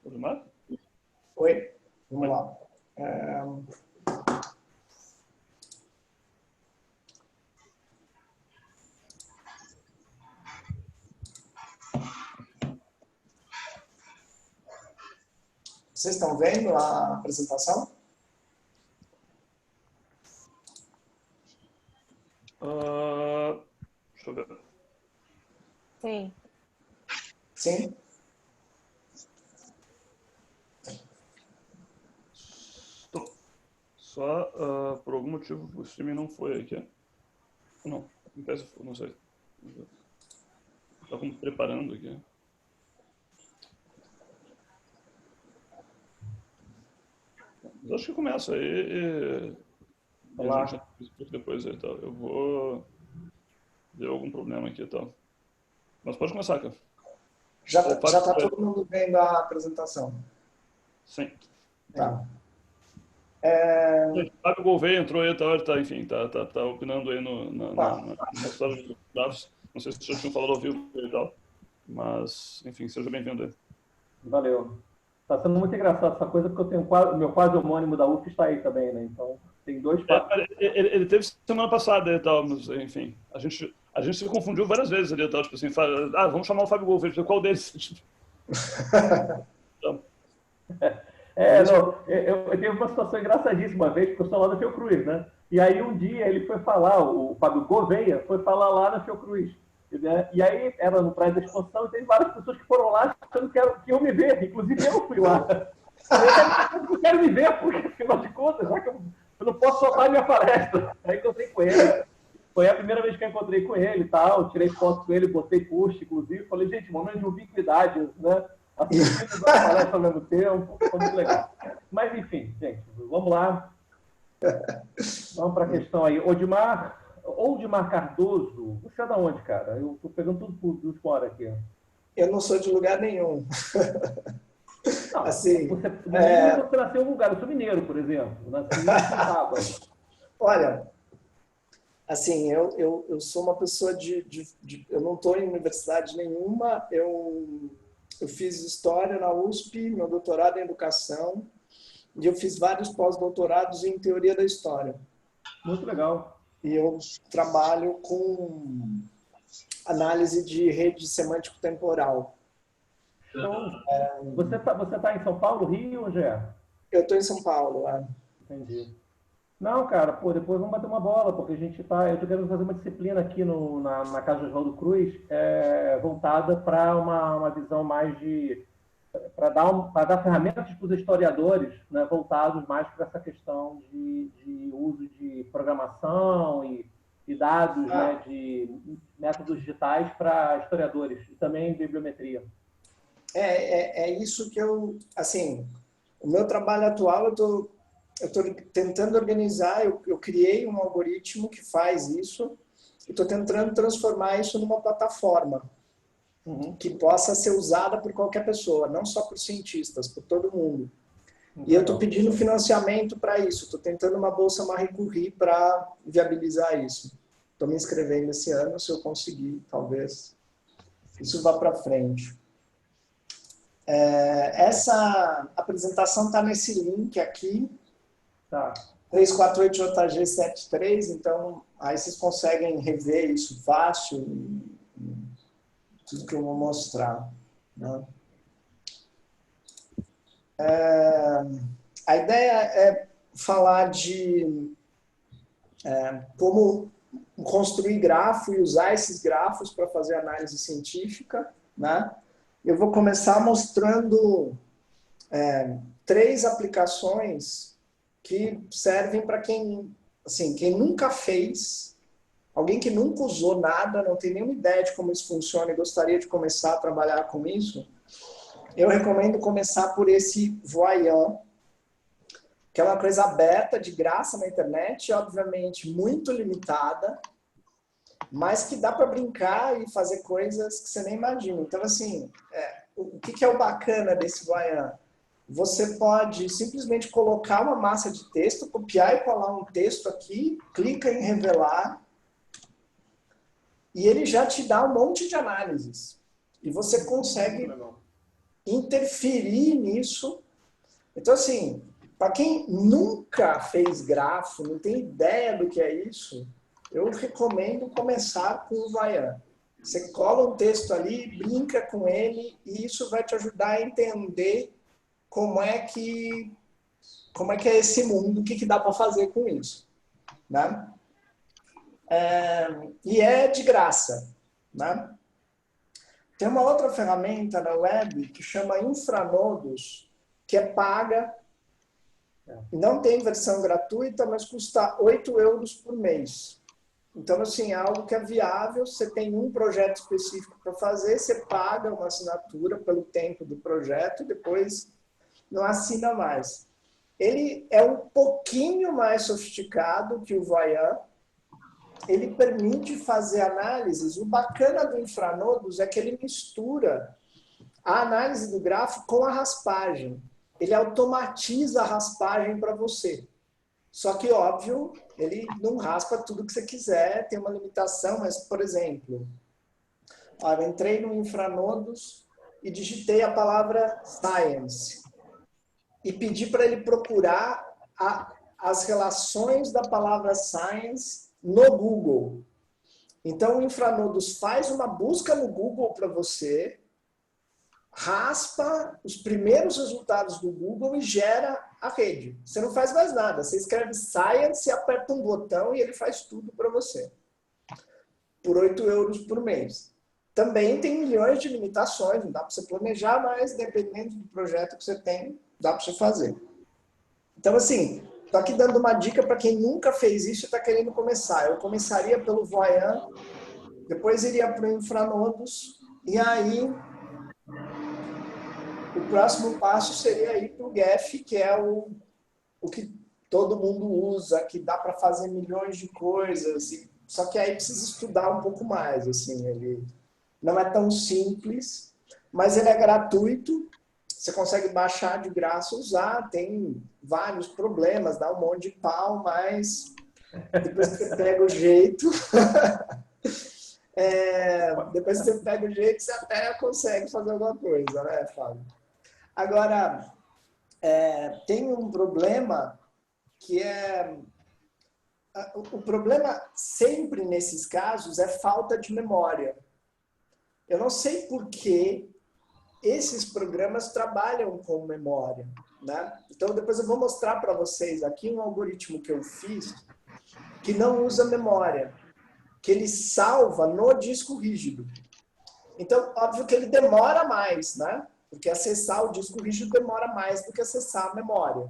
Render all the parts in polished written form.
Odmar? Oi, vamos lá. Vocês estão vendo a apresentação? Deixa eu ver. Sim. Sim? Só por algum motivo o streaming não foi aqui. Não, não sei. Estava me preparando aqui. Mas acho que começa aí e a gente depois aí, tá? Eu vou ver algum problema aqui e tal. Mas pode começar, cara. Já está todo mundo vendo a apresentação? Sim. Tá. O Fábio Gouveia entrou aí, enfim, tá opinando aí na história dos dados. Não sei se vocês já tinham falado ao vivo e tal, mas, enfim, seja bem-vindo aí. Valeu. Tá sendo muito engraçado essa coisa, porque eu tenho meu quase homônimo da UF está aí também, né? Então, tem dois papos. Ele teve semana passada e tal, mas, enfim, a gente se confundiu várias vezes ali e tal, tipo assim, vamos chamar o Fábio Gouveia, qual deles? Então, eu tive uma situação engraçadíssima uma vez, porque eu sou lá da Fiocruz, né? E aí um dia ele foi falar, o Fábio Gouveia foi falar lá na Fiocruz. Né? E aí era no Praia da Expansão e teve várias pessoas que foram lá achando que iam me ver, inclusive eu fui lá. Eu quero me ver, porque afinal de contas, já que eu não posso soltar a minha palestra. Aí encontrei com ele. Foi a primeira vez que eu encontrei com ele e tal, tirei foto com ele, botei post, inclusive. Falei, gente, momento de ubiquidade, né? Assistindo a palestra ao mesmo tempo, foi muito legal. Mas, enfim, gente, vamos lá. Vamos para a questão aí. Odmar Cardoso, você é da onde, cara? Eu estou pegando tudo por fora aqui. Eu não sou de lugar nenhum. Não, assim, você nasceu em um lugar. Eu sou mineiro, por exemplo. Nasci em Sorocaba. Olha, assim, eu sou uma pessoa eu não estou em universidade nenhuma, eu fiz História na USP, meu doutorado em Educação, e eu fiz vários pós-doutorados em Teoria da História. Muito legal. E eu trabalho com análise de rede semântico-temporal. Então, você tá em São Paulo, Rio ou Gé? Eu estou em São Paulo. Entendi. Não, cara, depois vamos bater uma bola, porque eu estou querendo fazer uma disciplina aqui na Casa de Oswaldo Cruz, voltada para uma visão mais para dar ferramentas para os historiadores, né, voltados mais para essa questão de uso de programação e dados, né, de métodos digitais para historiadores e também bibliometria. É isso que assim, o meu trabalho atual, eu estou tentando organizar, eu criei um algoritmo que faz isso, e estou tentando transformar isso numa plataforma que possa ser usada por qualquer pessoa, não só por cientistas, por todo mundo. E eu estou pedindo financiamento para isso, estou tentando uma bolsa Marie Curie para viabilizar isso. Estou me inscrevendo esse ano, se eu conseguir, talvez isso vá para frente. Essa apresentação está nesse link aqui, Tá. 348JG73, então aí vocês conseguem rever isso fácil, tudo que eu vou mostrar. Né? A ideia é falar de como construir grafo e usar esses grafos para fazer análise científica. Né? Eu vou começar mostrando 3 aplicações que servem para quem nunca fez, alguém que nunca usou nada, não tem nenhuma ideia de como isso funciona e gostaria de começar a trabalhar com isso. Eu recomendo começar por esse Voyant, que é uma coisa aberta, de graça na internet, obviamente muito limitada, mas que dá para brincar e fazer coisas que você nem imagina. Então, assim, o que é o bacana desse Voyant? Você pode simplesmente colocar uma massa de texto, copiar e colar um texto aqui, clica em revelar, e ele já te dá um monte de análises. E você consegue interferir nisso. Então, assim, para quem nunca fez grafo, não tem ideia do que é isso, eu recomendo começar com o Vayan. Você cola um texto ali, brinca com ele, e isso vai te ajudar a entender como é que é esse mundo, o que dá para fazer com isso. Né? E é de graça. Né? Tem uma outra ferramenta na web que chama Infranodos, que é paga. Não tem versão gratuita, mas custa 8 euros por mês. Então, assim, é algo que é viável. Você tem um projeto específico para fazer, você paga uma assinatura pelo tempo do projeto e depois não assina mais. Ele é um pouquinho mais sofisticado que o Vayan. Ele permite fazer análises. O bacana do Infranodos é que ele mistura a análise do grafo com a raspagem. Ele automatiza a raspagem para você. Só que, óbvio, ele não raspa tudo que você quiser, tem uma limitação, mas, por exemplo, eu entrei no Infranodos e digitei a palavra Science e pedi para ele procurar as relações da palavra Science no Google. Então, o Infranodos faz uma busca no Google para você, raspa os primeiros resultados do Google e gera a rede. Você não faz mais nada. Você escreve Science, aperta um botão e ele faz tudo para você. Por 8 euros por mês. Também tem milhões de limitações, não dá para você planejar, mas dependendo do projeto que você tem, dá para você fazer. Então, assim, estou aqui dando uma dica para quem nunca fez isso e está querendo começar. Eu começaria pelo Vayan, depois iria para o Infranodos, e aí o próximo passo seria ir para o Geph, que é o que todo mundo usa, que dá para fazer milhões de coisas. Só que aí precisa estudar um pouco mais. Assim, ele não é tão simples, mas ele é gratuito. Você consegue baixar de graça, usar. Tem vários problemas, dá um monte de pau, mas depois que você pega o jeito... depois que você pega o jeito, você até consegue fazer alguma coisa, né, Fábio? Agora, tem um problema que é... O problema sempre nesses casos é falta de memória. Eu não sei por que esses programas trabalham com memória, né? Então, depois eu vou mostrar para vocês aqui um algoritmo que eu fiz que não usa memória, que ele salva no disco rígido. Então, óbvio que ele demora mais, né? Porque acessar o disco rígido demora mais do que acessar a memória.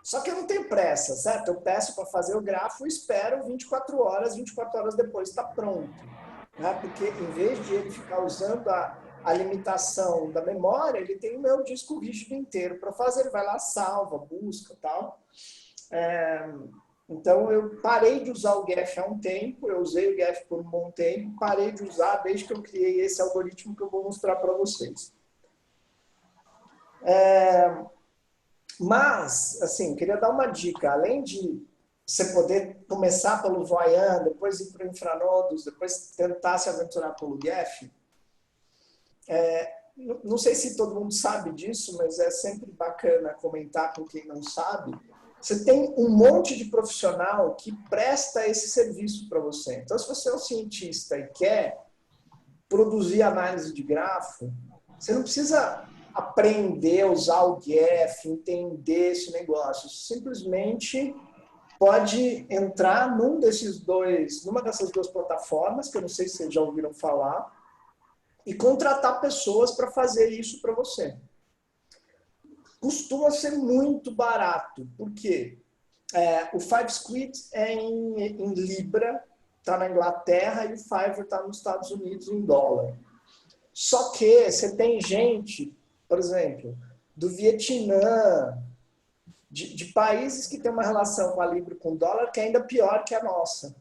Só que eu não tenho pressa, certo? Eu peço para fazer o grafo e espero 24 horas depois está pronto. Né? Porque em vez de ele ficar usando a limitação da memória, ele tem o meu disco rígido inteiro para fazer. Ele vai lá, salva, busca e tal. Então, eu parei de usar o Geph há um tempo, eu usei o Geph por um bom tempo, parei de usar desde que eu criei esse algoritmo que eu vou mostrar para vocês. Mas, assim, queria dar uma dica. Além de você poder começar pelo Vayan, depois ir para o Infranodos, depois tentar se aventurar pelo Geph, não sei se todo mundo sabe disso, mas é sempre bacana comentar com quem não sabe. Você tem um monte de profissional que presta esse serviço para você. Então, se você é um cientista e quer produzir análise de grafo, você não precisa aprender a usar o Geph, entender esse negócio. Simplesmente pode entrar numa dessas duas plataformas, que eu não sei se vocês já ouviram falar, e contratar pessoas para fazer isso para você. Costuma ser muito barato. Por quê? O FiveSquid é em Libra, está na Inglaterra, e o Fiverr está nos Estados Unidos em dólar. Só que você tem gente, por exemplo, do Vietnã, de países que têm uma relação com a Libra e com o dólar que é ainda pior que a nossa.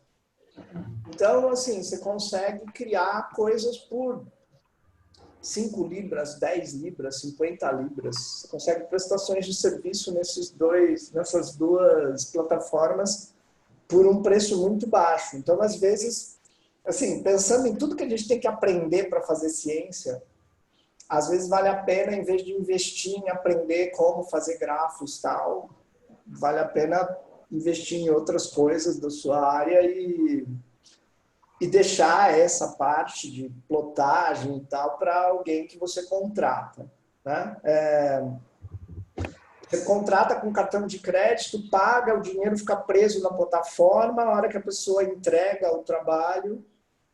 Então, assim, você consegue criar coisas por 5 libras, 10 libras, 50 libras. Você consegue prestações de serviço nessas duas plataformas por um preço muito baixo. Então, às vezes, assim, pensando em tudo que a gente tem que aprender para fazer ciência, às vezes vale a pena, em vez de investir em aprender como fazer grafos e tal, vale a pena investir em outras coisas da sua área e deixar essa parte de plotagem e tal para alguém que você contrata, né? Você contrata com cartão de crédito, paga, o dinheiro fica preso na plataforma, a hora que a pessoa entrega o trabalho,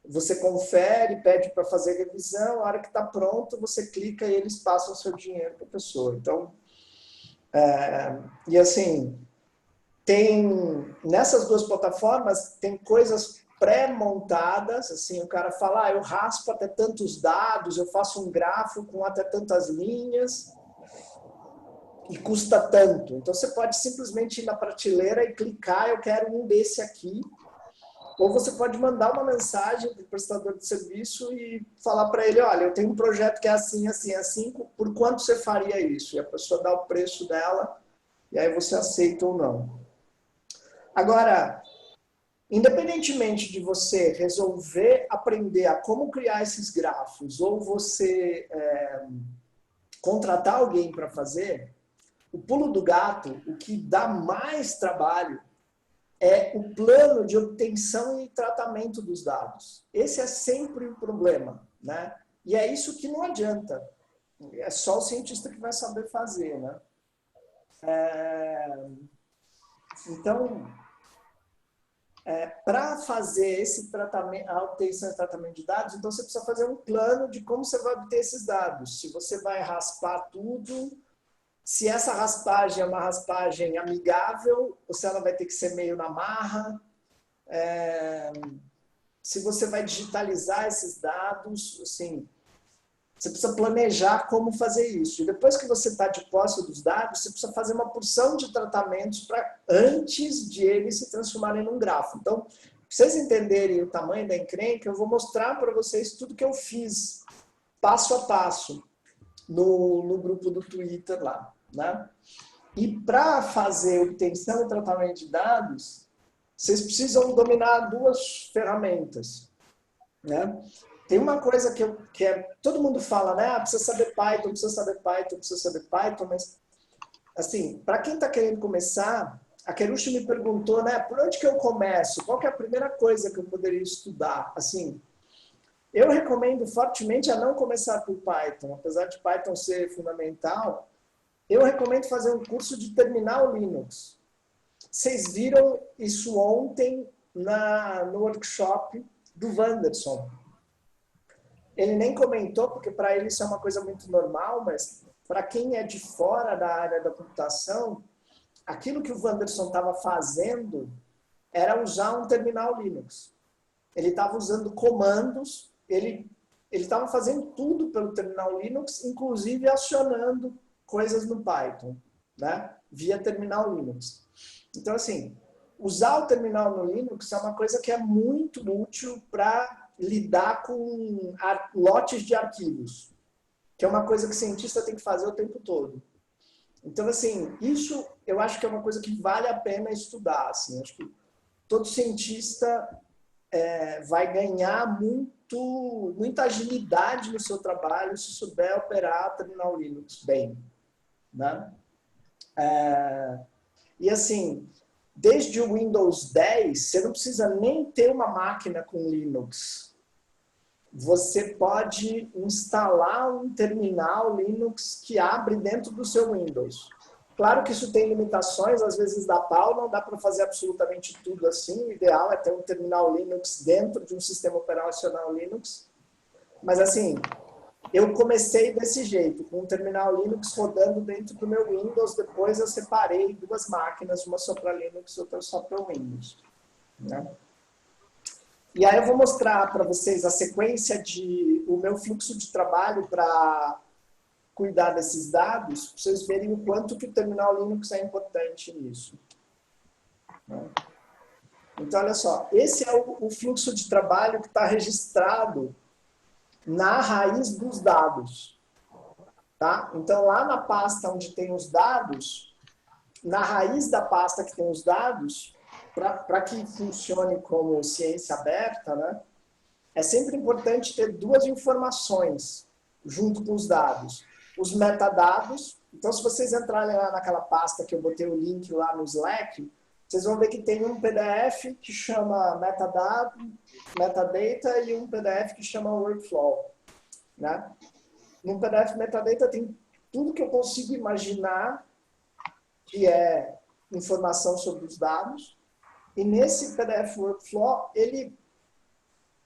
você confere, pede para fazer revisão, a hora que está pronto, você clica e eles passam o seu dinheiro para a pessoa. Então, e assim, nessas duas plataformas, tem coisas pré-montadas, assim, o cara fala, eu raspo até tantos dados, eu faço um grafo com até tantas linhas e custa tanto. Então, você pode simplesmente ir na prateleira e clicar, eu quero um desse aqui. Ou você pode mandar uma mensagem para o prestador de serviço e falar para ele, olha, eu tenho um projeto que é assim, assim, assim, por quanto você faria isso? E a pessoa dá o preço dela e aí você aceita ou não. Agora, independentemente de você resolver aprender a como criar esses grafos ou você contratar alguém para fazer, o pulo do gato, o que dá mais trabalho é o plano de obtenção e tratamento dos dados. Esse é sempre o problema, né? E é isso que não adianta. É só o cientista que vai saber fazer, né? Então, para fazer esse tratamento, a obtenção e tratamento de dados, então você precisa fazer um plano de como você vai obter esses dados. Se você vai raspar tudo, se essa raspagem é uma raspagem amigável, ou se ela vai ter que ser meio na marra, se você vai digitalizar esses dados, assim, você precisa planejar como fazer isso. E depois que você está de posse dos dados, você precisa fazer uma porção de tratamentos antes de eles se transformarem num grafo. Então, para vocês entenderem o tamanho da encrenca, eu vou mostrar para vocês tudo que eu fiz, passo a passo, no grupo do Twitter lá, né? E para fazer obtenção e tratamento de dados, vocês precisam dominar duas ferramentas, né? Tem uma coisa todo mundo fala, né? Precisa saber Python, precisa saber Python, precisa saber Python, mas, assim, para quem está querendo começar, a Kerushi me perguntou, né? Por onde que eu começo? Qual que é a primeira coisa que eu poderia estudar? Assim, eu recomendo fortemente a não começar por Python, apesar de Python ser fundamental, eu recomendo fazer um curso de terminal Linux. Vocês viram isso ontem no workshop do Wanderson. Ele nem comentou, porque para ele isso é uma coisa muito normal, mas para quem é de fora da área da computação, aquilo que o Wanderson estava fazendo era usar um terminal Linux. Ele estava usando comandos, ele estava fazendo tudo pelo terminal Linux, inclusive acionando coisas no Python, né? Via terminal Linux. Então, assim, usar o terminal no Linux é uma coisa que é muito útil para lidar com lotes de arquivos, que é uma coisa que o cientista tem que fazer o tempo todo. Então, assim, isso eu acho que é uma coisa que vale a pena estudar. Assim, acho que todo cientista vai ganhar muita agilidade no seu trabalho se souber operar terminal Linux bem, né? E assim, desde o Windows 10, você não precisa nem ter uma máquina com Linux. Você pode instalar um terminal Linux que abre dentro do seu Windows. Claro que isso tem limitações, às vezes dá pau, não dá para fazer absolutamente tudo assim. O ideal é ter um terminal Linux dentro de um sistema operacional Linux. Mas assim, eu comecei desse jeito, com um terminal Linux rodando dentro do meu Windows, depois eu separei duas máquinas, uma só para Linux e outra só para Windows, né? E aí eu vou mostrar para vocês a sequência o meu fluxo de trabalho para cuidar desses dados, para vocês verem o quanto que o terminal Linux é importante nisso, né? Então, olha só, esse é o fluxo de trabalho que está registrado na raiz dos dados, tá? Então, lá na pasta onde tem os dados, na raiz da pasta que tem os dados, para que funcione como ciência aberta, né, é sempre importante ter duas informações junto com os dados? Os metadados. Então, se vocês entrarem lá naquela pasta que eu botei o link lá no Slack, vocês vão ver que tem um PDF que chama metadata e um PDF que chama workflow, né? No PDF metadata tem tudo que eu consigo imaginar que é informação sobre os dados. E nesse PDF workflow,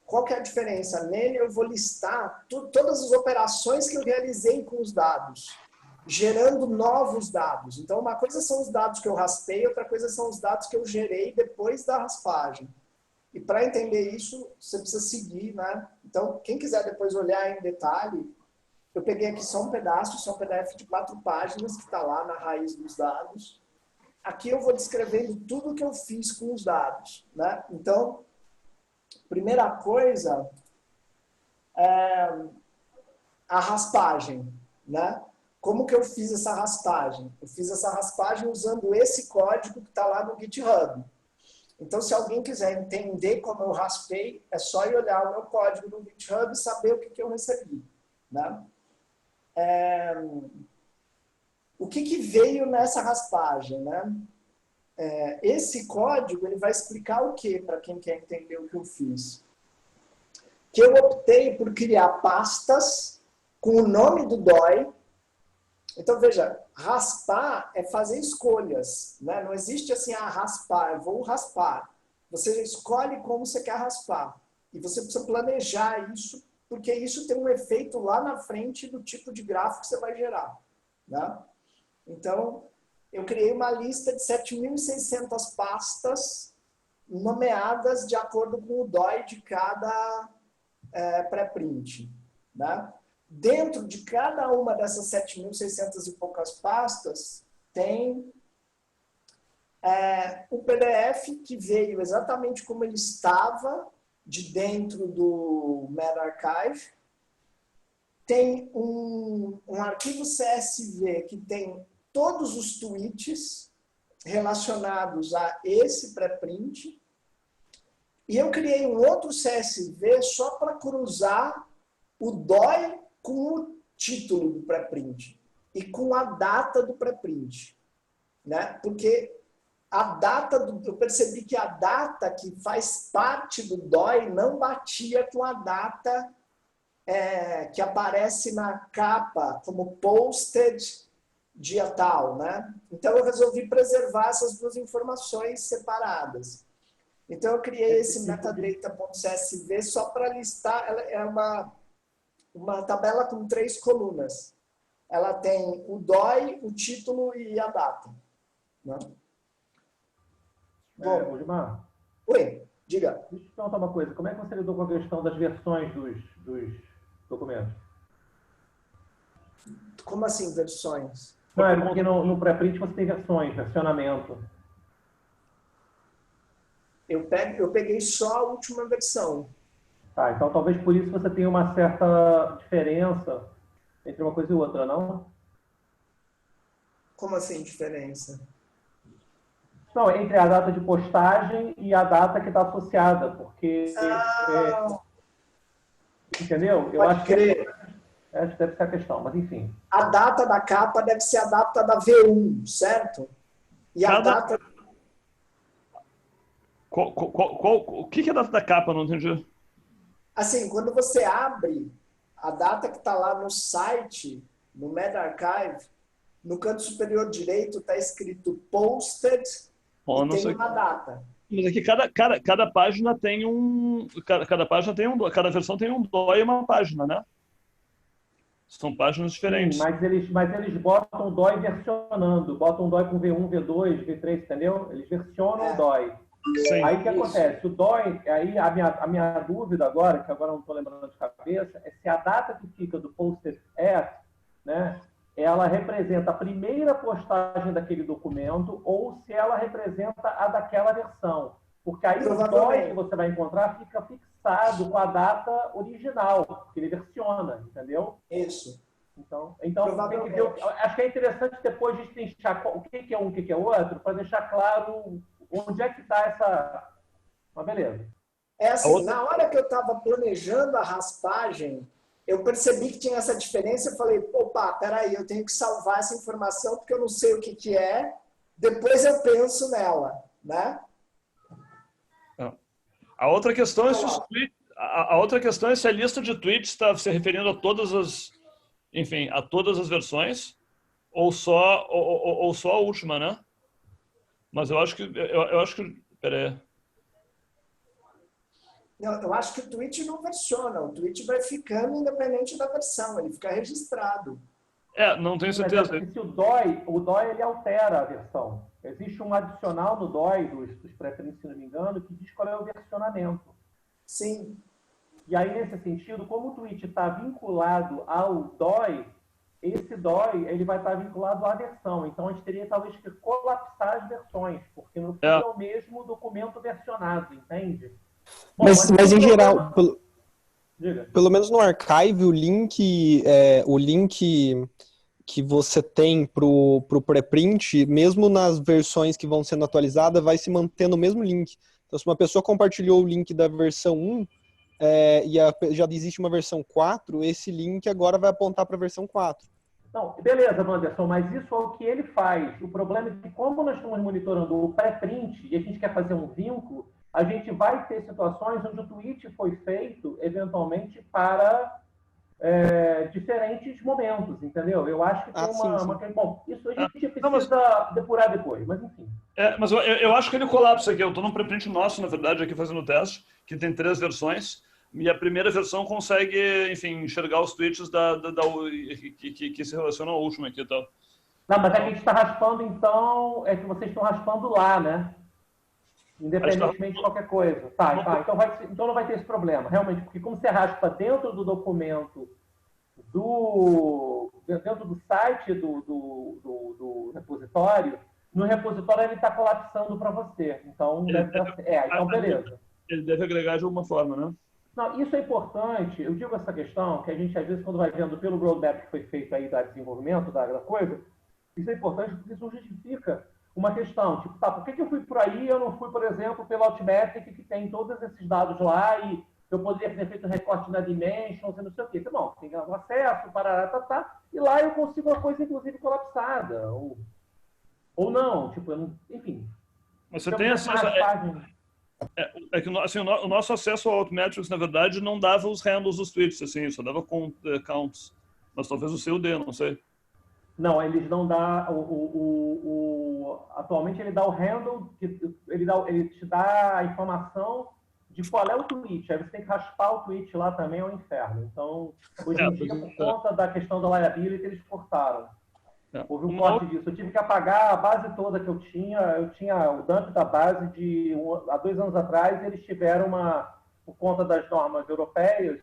qual que é a diferença? Nele eu vou listar todas as operações que eu realizei com os dados, gerando novos dados. Então, uma coisa são os dados que eu raspei, outra coisa são os dados que eu gerei depois da raspagem. E para entender isso, você precisa seguir, né? Então, quem quiser depois olhar em detalhe, eu peguei aqui só um pedaço, só um PDF de 4 páginas, que está lá na raiz dos dados. Aqui eu vou descrevendo tudo que eu fiz com os dados, né? Então, primeira coisa é a raspagem, né? Como que eu fiz essa raspagem? Eu fiz essa raspagem usando esse código que está lá no GitHub. Então, se alguém quiser entender como eu raspei, é só ir olhar o meu código no GitHub e saber o que eu recebi, né? O que veio nessa raspagem, né? Esse código ele vai explicar o que para quem quer entender o que eu fiz. Que eu optei por criar pastas com o nome do DOI. Então, veja, raspar é fazer escolhas, né? Não existe assim, raspar, eu vou raspar. Você escolhe como você quer raspar. E você precisa planejar isso, porque isso tem um efeito lá na frente do tipo de gráfico que você vai gerar, né? Então, eu criei uma lista de 7.600 pastas nomeadas de acordo com o DOI de cada pré-print, né? Dentro de cada uma dessas 7.600 e poucas pastas, tem o PDF que veio exatamente como ele estava de dentro do MetaArchive. Tem um arquivo CSV que tem todos os tweets relacionados a esse pré-print. E eu criei um outro CSV só para cruzar o DOI com o título do pré-print e com a data do pré-print, né? Porque a data eu percebi que a data que faz parte do DOI não batia com a data que aparece na capa como posted dia tal, né? Então eu resolvi preservar essas duas informações separadas. Então eu criei esse metadata.csv só para listar. Ela é uma tabela com 3 colunas. Ela tem o DOI, o título e a data, né? Bom, Gilmar. Oi, diga. Deixa eu te perguntar uma coisa. Como é que você lidou com a questão das versões dos documentos? Como assim, versões? Não, é porque no pré-print você tem versões, versionamento. Eu peguei só a última versão. Tá, então talvez por isso você tenha uma certa diferença entre uma coisa e outra, não? Como assim, diferença? Não, entre a data de postagem e a data que está associada, porque... entendeu? Eu acho que deve ser a questão, mas enfim. A data da capa deve ser a data da V1, certo? E a data... O que é a data da capa? Não entendi. Assim, quando você abre a data que está lá no site, no MetaArchive, no canto superior direito está escrito posted e tem uma data. Mas aqui cada página tem cada página tem cada versão tem um DOI e uma página, né? São páginas diferentes. Sim, mas eles botam o DOI versionando, botam o DOI com V1, V2, V3, entendeu? Eles versionam o DOI. Sim, aí o que acontece? O DOI, aí a minha dúvida agora, que agora não estou lembrando de cabeça, é se a data que fica do posted at, né, ela representa a primeira postagem daquele documento ou se ela representa a daquela versão. Porque aí o DOI que você vai encontrar fica fixado com a data original, porque ele versiona, entendeu? Isso. Então tem que ver, acho que é interessante depois a gente deixar o que é um, o que é outro, para deixar claro onde é que está essa... Mas beleza. Assim, na hora que eu estava planejando a raspagem, eu percebi que tinha essa diferença, eu falei, opa, peraí, eu tenho que salvar essa informação porque eu não sei o que é, depois eu penso nela, né? A outra questão é se os tweets, a outra questão é se a lista de tweets está se referindo a todas as, enfim, a todas as versões ou só a última, né? Mas eu acho que peraí. Não, eu acho que o tweet não versiona, o tweet vai ficando independente da versão, ele fica registrado. Não tenho certeza. Mas se o DOI ele altera a versão. Existe um adicional no DOI dos pré-prints, se não me engano, que diz qual é o versionamento. Sim. E aí, nesse sentido, como o tweet está vinculado ao DOI, esse DOI ele vai estar vinculado à versão. Então, a gente teria talvez que colapsar as versões, porque no fundo é o mesmo documento versionado, entende? Bom, mas em geral, pelo menos no archive, o link que você tem para o preprint, mesmo nas versões que vão sendo atualizadas, vai se mantendo o mesmo link. Então, se uma pessoa compartilhou o link da versão 1 já existe uma versão 4, esse link agora vai apontar para a versão 4. Não, beleza, Wanderson, mas isso é o que ele faz. O problema é que, como nós estamos monitorando o pré-print e a gente quer fazer um vínculo, a gente vai ter situações onde o tweet foi feito, eventualmente, para diferentes momentos, entendeu? Eu acho que tem sim. Bom, isso a gente precisa depurar depois, mas enfim. Mas eu acho que ele colapsa aqui. Eu estou num preprint nosso, na verdade, aqui fazendo o teste, que tem 3 versões, e a primeira versão consegue, enfim, enxergar os tweets que se relacionam à última aqui e tal. Não, mas é que a gente está raspando, então, é que vocês estão raspando lá, né? Independentemente de qualquer coisa. Tá, então não vai ter esse problema, realmente, porque como você raspa dentro do documento, dentro do site do repositório, no repositório ele está colapsando para você. Então, então beleza. Ele deve agregar de alguma forma, né? Não, isso é importante. Eu digo essa questão, que a gente, às vezes, quando vai vendo pelo roadmap que foi feito aí da desenvolvimento da coisa, isso é importante porque isso justifica uma questão, tipo, por que eu fui por aí e eu não fui, por exemplo, pelo Altmetric, que tem todos esses dados lá e eu poderia ter feito um recorte na Dimensions e não sei o quê. Então, bom, tem o acesso, e lá eu consigo a coisa, inclusive, colapsada. Ou não, tipo, enfim. Mas você tem acesso... É que assim, o nosso acesso ao Altmetrics, na verdade, não dava os handles dos tweets, assim, só dava counts. Mas talvez o seu dê, não sei. Não, eles não dá atualmente ele dá o handle, ele te dá a informação de qual é o tweet. Aí você tem que raspar o tweet lá também, é um inferno. Então, hoje em dia, por conta da questão da liability, eles cortaram. Houve um corte disso. Eu tive que apagar a base toda que eu tinha o dump da base há 2 anos atrás, e eles tiveram por conta das normas europeias,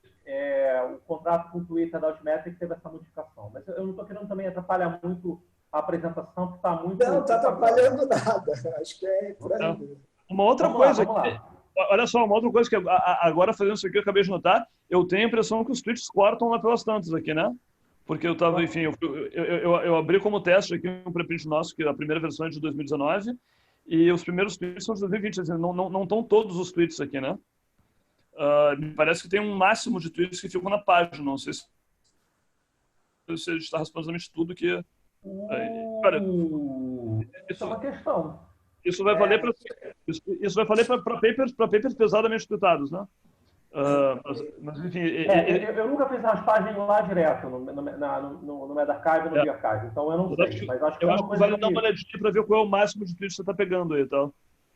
o contrato com o Twitter da Altmetric teve essa modificação. Mas eu não estou querendo também atrapalhar muito a apresentação, que está muito... Não, está atrapalhando nada. Acho que é por aí. Uma outra coisa... Olha só, uma outra coisa que agora fazendo isso aqui eu acabei de notar, eu tenho a impressão que os tweets cortam lá pelas tantas aqui, né? Porque eu estava, enfim, eu abri como teste aqui um preprint nosso, que a primeira versão é de 2019, e os primeiros tweets são de 2020, assim, não estão todos os tweets aqui, né? Me parece que tem um máximo de tweets que ficam na página, não sei se a gente está raspando exatamente tudo que... Isso é uma questão. Isso vai valer para papers pesadamente tweetados, né? Mas enfim... eu nunca fiz raspagem lá direto no MedArchive e no BioArchive, então eu não sei. Mas acho que vale dar uma olhadinha para ver qual é o máximo de tweets que você está pegando aí, tá?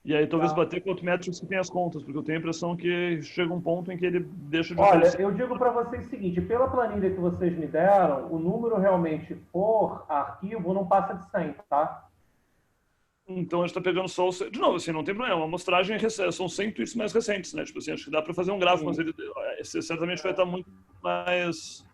E aí talvez bater com o Altmetrics que tem as contas, porque eu tenho a impressão que chega um ponto em que ele deixa de... Olha, eu digo para vocês o seguinte, pela planilha que vocês me deram, o número realmente por arquivo não passa de 100, tá? Então a gente está pegando só o... De novo, assim, não tem problema. A amostragem são 100 tweets mais recentes, né? Tipo assim, acho que dá para fazer um gráfico, mas ele certamente vai estar muito mais...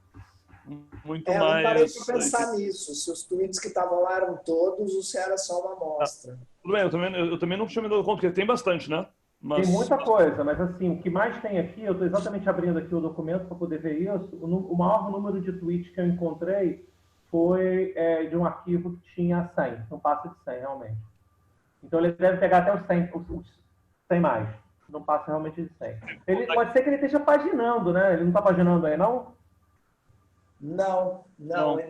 Eu parei para pensar nisso. Se os tweets que estavam lá eram todos, ou se era só uma amostra. Tudo bem, eu também não tinha me dado conta, porque tem bastante, né? Tem muita coisa, mas assim, o que mais tem aqui, eu estou exatamente abrindo aqui o documento para poder ver isso, o maior número de tweets que eu encontrei foi de um arquivo que tinha 100, não passa de 100 realmente. Então ele deve pegar até os 100 mais, não passa realmente de 100. Pode ser que ele esteja paginando, né? Ele não está paginando aí, não? Não, não. Não.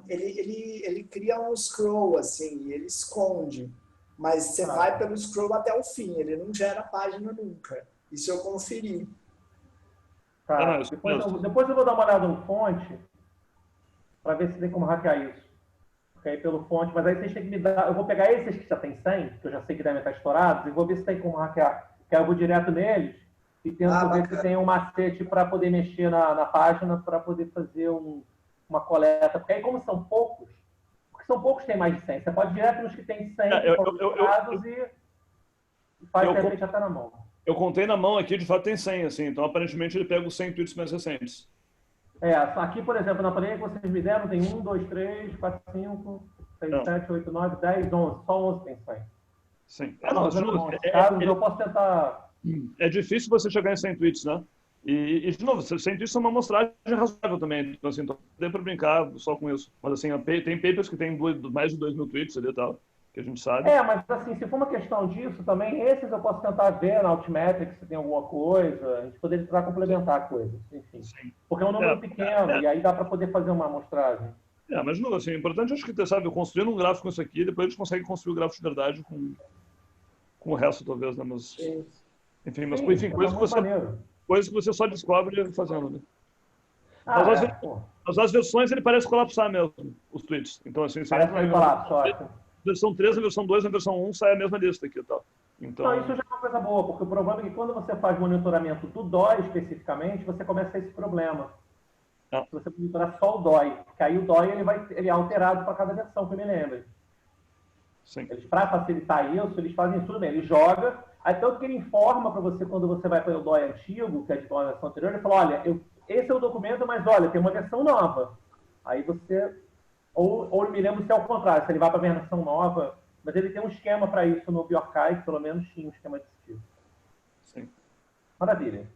Ele cria um scroll, assim, ele esconde. Mas você vai pelo scroll até o fim, ele não gera página nunca. Isso eu conferi. Tá. não, Depois eu vou dar uma olhada no fonte para ver se tem como hackear isso. Aí pelo fonte, mas aí vocês têm que me dar. Eu vou pegar esses que já tem 100, que eu já sei que devem estar estourados, e vou ver se tem como hackear. Que aí eu vou direto neles e tento ver se tem um macete para poder mexer na página, para poder fazer uma coleta. Porque aí, como são poucos, que tem mais de 100, você pode ir direto nos que tem 100 estourados e faz de repente até na mão. Eu contei na mão aqui, de fato tem 100, assim, então aparentemente ele pega os 100 tweets mais recentes. Aqui, por exemplo, na planilha que vocês me deram, tem 1, 2, 3, 4, 5, 6, 7, 8, 9, 10, 11. Só 11 tem 100. Sim. Eu posso tentar... É difícil você chegar em 100 tweets, né? E de novo, 100 tweets é uma amostragem razoável também. Então, assim, dá para brincar só com isso. Mas, assim, tem papers que tem mais de 2.000 tweets ali e tal, que a gente sabe. Mas, assim, se for uma questão disso também, esses eu posso tentar ver na Altmetrics se tem alguma coisa. A gente poderia tentar complementar coisas, enfim. Sim. Porque é um número pequeno e aí dá para poder fazer uma amostragem. Mas, de novo, assim, o importante acho que, sabe, construindo um gráfico com isso aqui, depois a gente consegue construir o gráfico de verdade com o resto, talvez, né? Mas, enfim, coisas que você só descobre fazendo, né? Mas as versões ele parece colapsar mesmo, os tweets. Então, assim, parece que colapsa, versão 3, na versão 2, na versão 1 sai a mesma lista aqui e tal. Então, isso já é uma coisa boa, porque o problema é que quando você faz monitoramento do DOI especificamente, você começa a ter esse problema. Se você monitorar só o DOI, porque aí o DOI ele é alterado para cada versão, que eu me lembro. Para facilitar isso, eles fazem isso tudo bem. Ele joga, aí tanto que ele informa para você quando você vai para o DOI antigo, que é de uma versão anterior, ele fala, olha, esse é o documento, mas olha, tem uma versão nova. Aí você... Ou eu me lembro se é o contrário, se ele vai para a versão nova, mas ele tem um esquema para isso no Bjorkai, que pelo menos tinha um esquema desse tipo. Sim. Maravilha.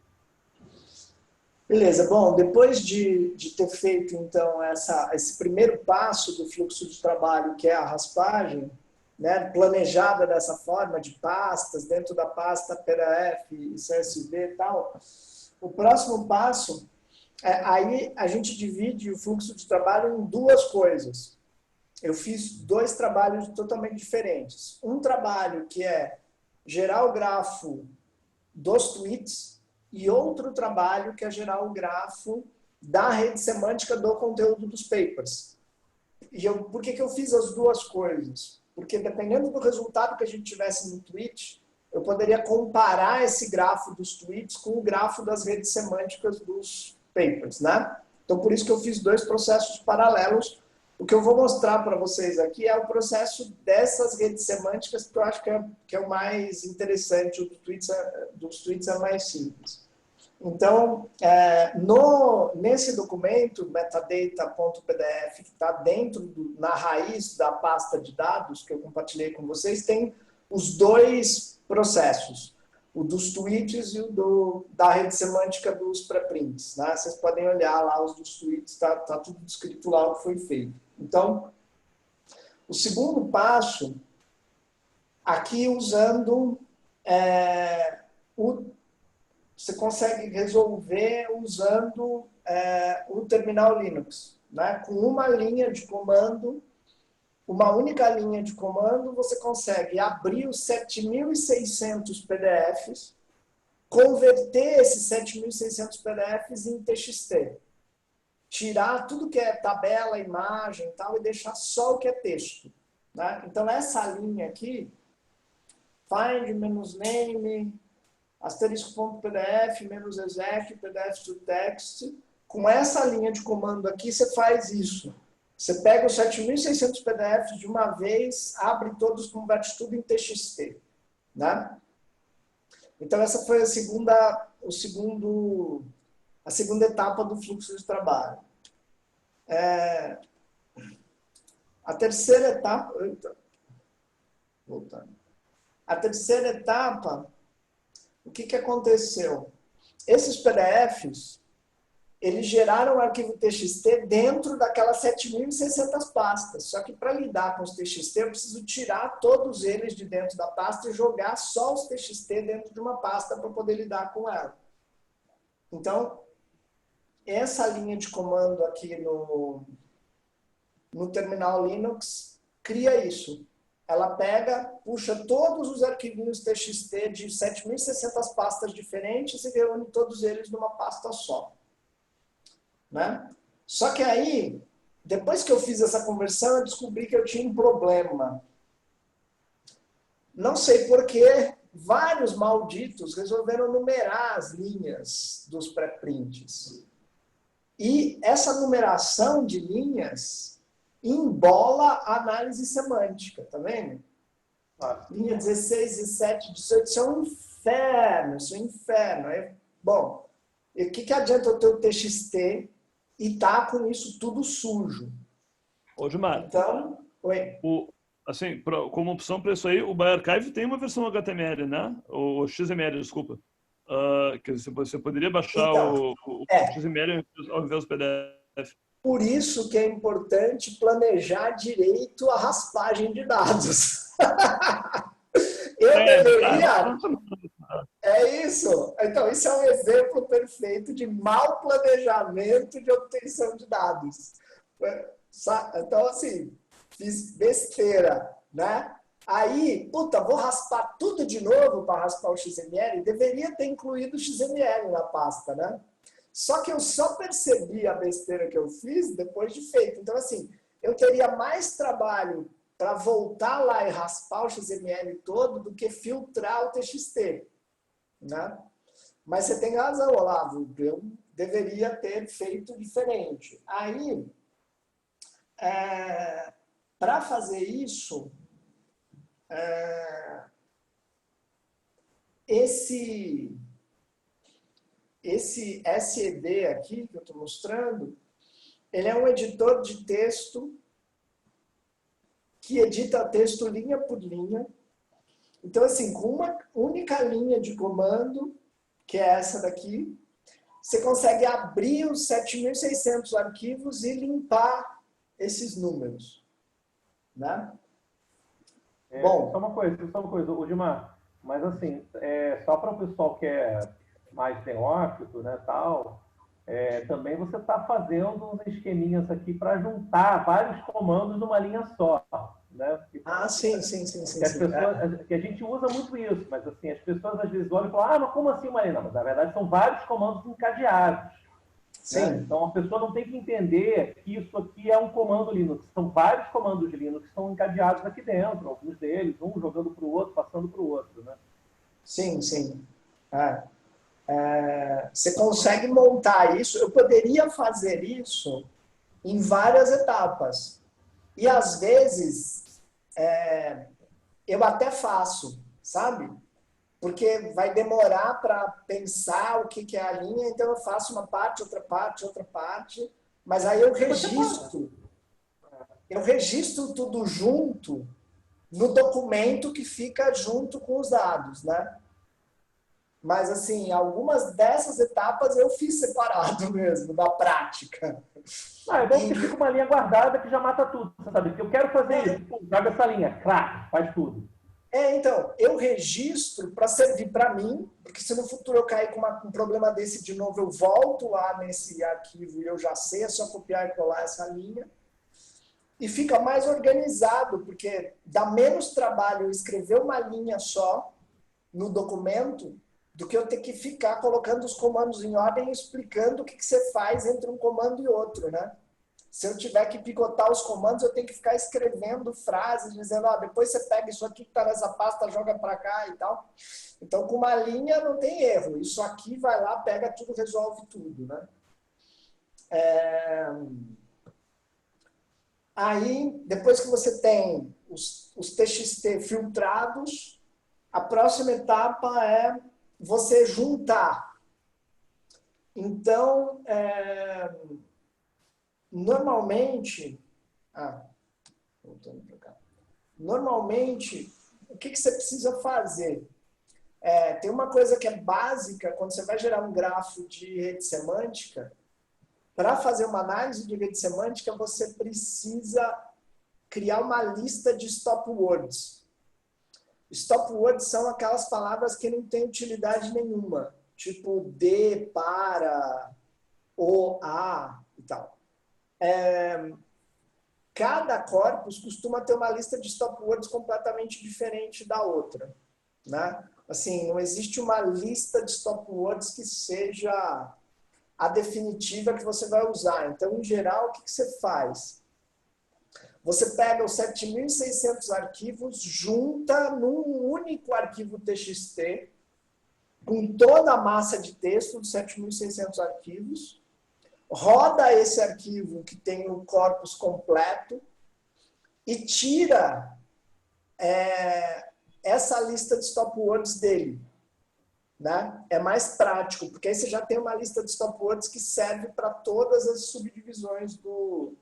Beleza, bom, depois de ter feito, então, esse primeiro passo do fluxo de trabalho, que é a raspagem, né, planejada dessa forma, de pastas, dentro da pasta PDF, CSV e tal, o próximo passo... aí a gente divide o fluxo de trabalho em duas coisas. Eu fiz dois trabalhos totalmente diferentes. Um trabalho que é gerar o grafo dos tweets e outro trabalho que é gerar o grafo da rede semântica do conteúdo dos papers. Por que eu fiz as duas coisas? Porque dependendo do resultado que a gente tivesse no tweet, eu poderia comparar esse grafo dos tweets com o grafo das redes semânticas dos papers, né? Então, por isso que eu fiz dois processos paralelos. O que eu vou mostrar para vocês aqui é o processo dessas redes semânticas, que eu acho que é o mais interessante. O dos tweets é mais simples. Então, nesse documento, metadata.pdf, que está dentro, na raiz da pasta de dados que eu compartilhei com vocês, tem os dois processos. O dos tweets e o da rede semântica dos preprints, né? Vocês podem olhar lá os dos tweets, tá tudo descrito lá o que foi feito. Então, o segundo passo, aqui usando você consegue resolver usando o terminal Linux, né? Com uma linha de comando, uma única linha de comando, você consegue abrir os 7.600 PDFs, converter esses 7.600 PDFs em TXT, tirar tudo que é tabela, imagem e tal, e deixar só o que é texto, né? Então, essa linha aqui, find, -name, *.pdf, -exec, pdf to text, com essa linha de comando aqui, você faz isso. Você pega os 7.600 PDFs de uma vez, abre todos, converte tudo em TXT, né? Então, essa foi a segunda etapa do fluxo de trabalho. A terceira etapa... Voltando. A terceira etapa, o que aconteceu? Esses PDFs, eles geraram o arquivo TXT dentro daquelas 7.600 pastas. Só que para lidar com os TXT, eu preciso tirar todos eles de dentro da pasta e jogar só os TXT dentro de uma pasta para poder lidar com ela. Então, essa linha de comando aqui no terminal Linux cria isso. Ela pega, puxa todos os arquivinhos TXT de 7.600 pastas diferentes e reúne todos eles numa pasta só. Né? Só que aí, depois que eu fiz essa conversão, eu descobri que eu tinha um problema. Não sei porquê, vários malditos resolveram numerar as linhas dos pré-prints. E essa numeração de linhas embola a análise semântica, tá vendo? Linha 16, 17, 18, isso é um inferno, isso é um inferno. Bom, e o que adianta eu ter o TXT e tá com isso tudo sujo? Ô, Gilmar, então, assim, como opção para isso aí, o ByArchive tem uma versão HTML, né? O XML, desculpa. Que você poderia baixar então, o XML ao invés do PDF. Por isso que é importante planejar direito a raspagem de dados. É isso. Então, isso é um exemplo perfeito de mau planejamento de obtenção de dados. Então, assim, fiz besteira, né? Aí, puta, vou raspar tudo de novo para raspar o XML. Deveria ter incluído o XML na pasta, né? Só que eu só percebi a besteira que eu fiz depois de feito. Então, assim, eu teria mais trabalho para voltar lá e raspar o XML todo do que filtrar o TXT, né? Mas você tem razão, Olavo. Eu deveria ter feito diferente. Aí, para fazer isso, esse SED aqui que eu estou mostrando, ele é um editor de texto que edita texto linha por linha. Então, assim, com uma única linha de comando, que é essa daqui, você consegue abrir os 7.600 arquivos e limpar esses números, né? Bom, só uma coisa, ô Gilmar, mas assim, só para o pessoal que é mais neófito, né, tal, também você está fazendo uns esqueminhas aqui para juntar vários comandos numa linha só, né? Sim. Que a gente usa muito isso, mas assim, as pessoas às vezes olham e falam, mas como assim uma linha? Não, mas na verdade são vários comandos encadeados. Sim. Né? Então a pessoa não tem que entender que isso aqui é um comando Linux. São vários comandos de Linux que estão encadeados aqui dentro, alguns deles, um jogando para o outro, passando para o outro, né? Sim. Você consegue montar isso. Eu poderia fazer isso em várias etapas. E às vezes eu até faço, sabe? Porque vai demorar para pensar o que é a linha, então eu faço uma parte, outra parte, mas aí eu registro tudo junto no documento que fica junto com os dados, né? Mas, assim, algumas dessas etapas eu fiz separado mesmo, na prática. É bom que fica uma linha guardada que já mata tudo, você sabe? Que eu quero fazer isso, joga essa linha, crack, faz tudo. Então, eu registro para servir para mim, porque se no futuro eu cair com um problema desse de novo, eu volto lá nesse arquivo e eu já sei, é só copiar e colar essa linha. E fica mais organizado, porque dá menos trabalho eu escrever uma linha só no documento do que eu ter que ficar colocando os comandos em ordem e explicando o que você faz entre um comando e outro, né? Se eu tiver que picotar os comandos, eu tenho que ficar escrevendo frases, dizendo, depois você pega isso aqui que está nessa pasta, joga para cá e tal. Então, com uma linha não tem erro. Isso aqui vai lá, pega tudo, resolve tudo, né? Aí, depois que você tem os TXT filtrados, a próxima etapa é você juntar. Então, normalmente, voltando para cá. Normalmente, o que você precisa fazer? Tem uma coisa que é básica, quando você vai gerar um grafo de rede semântica, para fazer uma análise de rede semântica, você precisa criar uma lista de stop words. Stop words são aquelas palavras que não têm utilidade nenhuma, tipo de, para, O, A e tal. Cada corpus costuma ter uma lista de stop words completamente diferente da outra, né? Assim, não existe uma lista de stop words que seja a definitiva que você vai usar. Então, em geral, o que você faz? Você pega os 7.600 arquivos, junta num único arquivo TXT, com toda a massa de texto dos 7.600 arquivos, roda esse arquivo que tem o corpus completo e tira essa lista de stop words dele. Né? É mais prático, porque aí você já tem uma lista de stop words que serve para todas as subdivisões do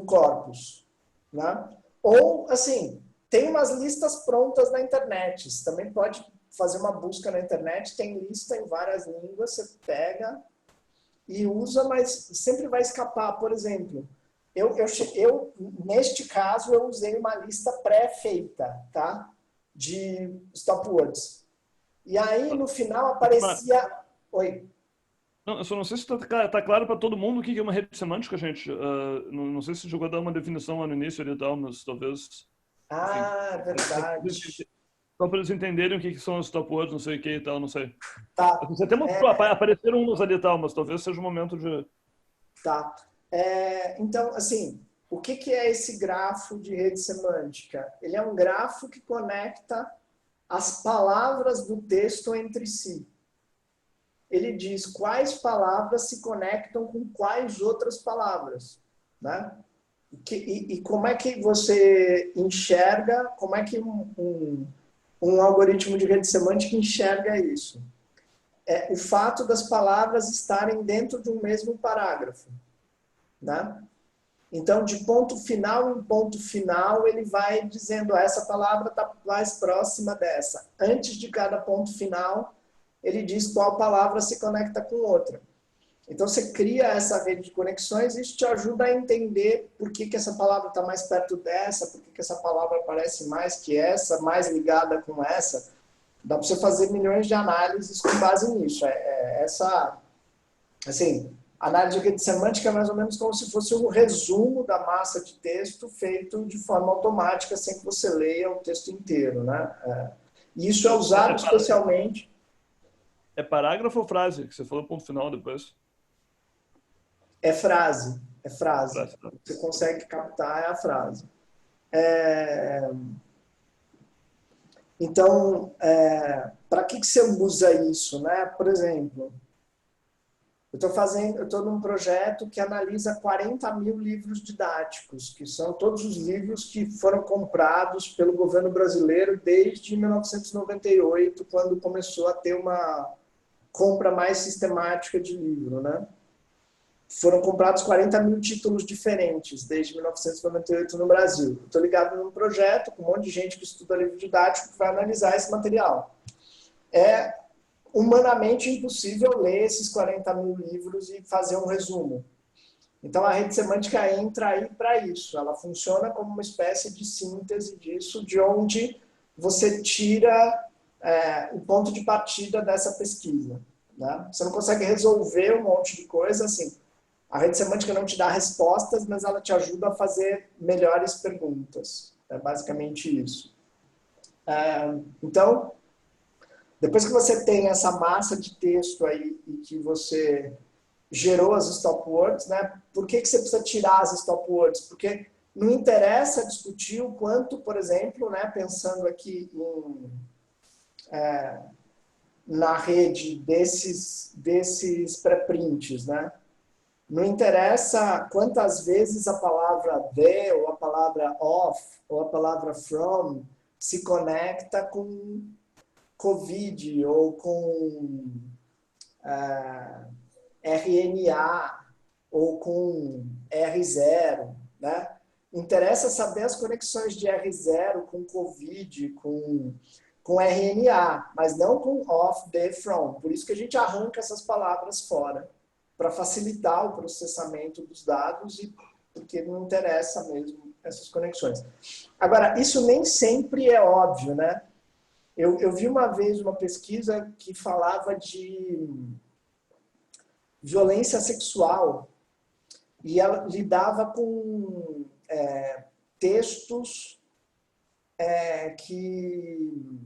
corpus. Né? Ou, assim, tem umas listas prontas na internet. Você também pode fazer uma busca na internet, tem lista em várias línguas, você pega e usa, mas sempre vai escapar. Por exemplo, eu neste caso, eu usei uma lista pré-feita, tá? De stop words. E aí, no final, aparecia... Oi? Não, eu só não sei se está claro para todo mundo o que é uma rede semântica, gente. Não sei se chegou a dar uma definição lá no início e tal, mas talvez... Ah, verdade. Só para eles entenderem o que são os stop words, não sei o que e tal, não sei. Tá. Você até mostrou, apareceram uns ali e tal, mas talvez seja o momento de... Tá. Então, assim, o que é esse grafo de rede semântica? Ele é um grafo que conecta as palavras do texto entre si. Ele diz quais palavras se conectam com quais outras palavras, né? E como é que você enxerga, como é que um algoritmo de rede semântica enxerga isso? O fato das palavras estarem dentro de um mesmo parágrafo, né? Então, de ponto final em ponto final, ele vai dizendo, essa palavra está mais próxima dessa. Antes de cada ponto final, ele diz qual palavra se conecta com outra. Então, você cria essa rede de conexões e isso te ajuda a entender por que essa palavra está mais perto dessa, por que essa palavra parece mais que essa, mais ligada com essa. Dá para você fazer milhões de análises com base nisso. Assim, análise de rede semântica é mais ou menos como se fosse um resumo da massa de texto feito de forma automática, sem que você leia o texto inteiro, né? E isso é usado especialmente... É parágrafo ou frase? Que você falou ponto final depois. É frase. Você consegue captar a frase. Então, para que você usa isso, né? Por exemplo, eu estou num projeto que analisa 40 mil livros didáticos, que são todos os livros que foram comprados pelo governo brasileiro desde 1998, quando começou a ter uma compra mais sistemática de livro, né? Foram comprados 40 mil títulos diferentes desde 1998 no Brasil. Estou ligado num projeto com um monte de gente que estuda livro didático que vai analisar esse material. É humanamente impossível ler esses 40 mil livros e fazer um resumo. Então, a rede semântica entra aí para isso. Ela funciona como uma espécie de síntese disso, de onde você tira o ponto de partida dessa pesquisa, né? Você não consegue resolver um monte de coisa assim. A rede semântica não te dá respostas, mas ela te ajuda a fazer melhores perguntas. É basicamente isso. Então, depois que você tem essa massa de texto aí e que você gerou as stop words, né? Por que você precisa tirar as stop words? Porque não interessa discutir o quanto, por exemplo, né, pensando aqui na rede desses pré-prints, né? Não interessa quantas vezes a palavra the, ou a palavra of, ou a palavra from se conecta com COVID, ou com RNA, ou com R0, né? Interessa saber as conexões de R0 com COVID, com RNA, mas não com of, the, from. Por isso que a gente arranca essas palavras fora, para facilitar o processamento dos dados e porque não interessa mesmo essas conexões. Agora, isso nem sempre é óbvio, né? Eu vi uma vez uma pesquisa que falava de violência sexual, e ela lidava com textos que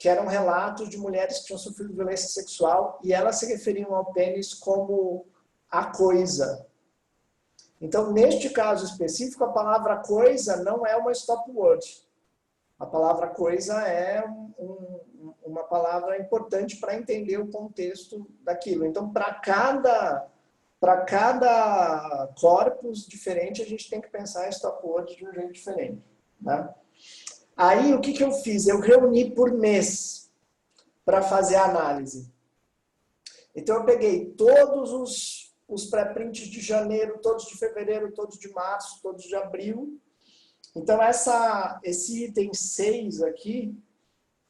eram relatos de mulheres que tinham sofrido violência sexual, e elas se referiam ao pênis como a coisa. Então, neste caso específico, a palavra coisa não é uma stop word. A palavra coisa é uma palavra importante para entender o contexto daquilo. Então, para cada corpus diferente, a gente tem que pensar em stop word de um jeito diferente, né? Aí, o que eu fiz? Eu reuni por mês para fazer a análise. Então, eu peguei todos os pré-prints de janeiro, todos de fevereiro, todos de março, todos de abril. Então, esse item 6 aqui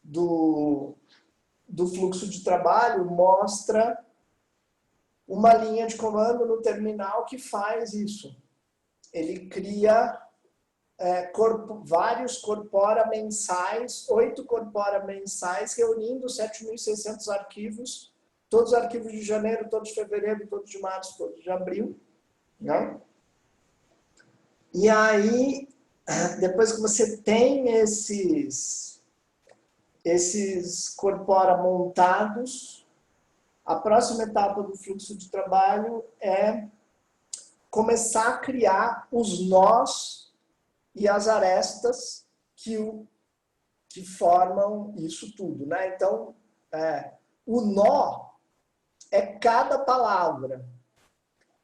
do fluxo de trabalho mostra uma linha de comando no terminal que faz isso. Ele cria vários corpora mensais, 8 corpora mensais, reunindo 7.600 arquivos, todos os arquivos de janeiro, todos de fevereiro, todos de março, todos de abril, né? E aí, depois que você tem esses corpora montados, a próxima etapa do fluxo de trabalho é começar a criar os nós e as arestas que formam isso tudo, né? Então, o nó é cada palavra.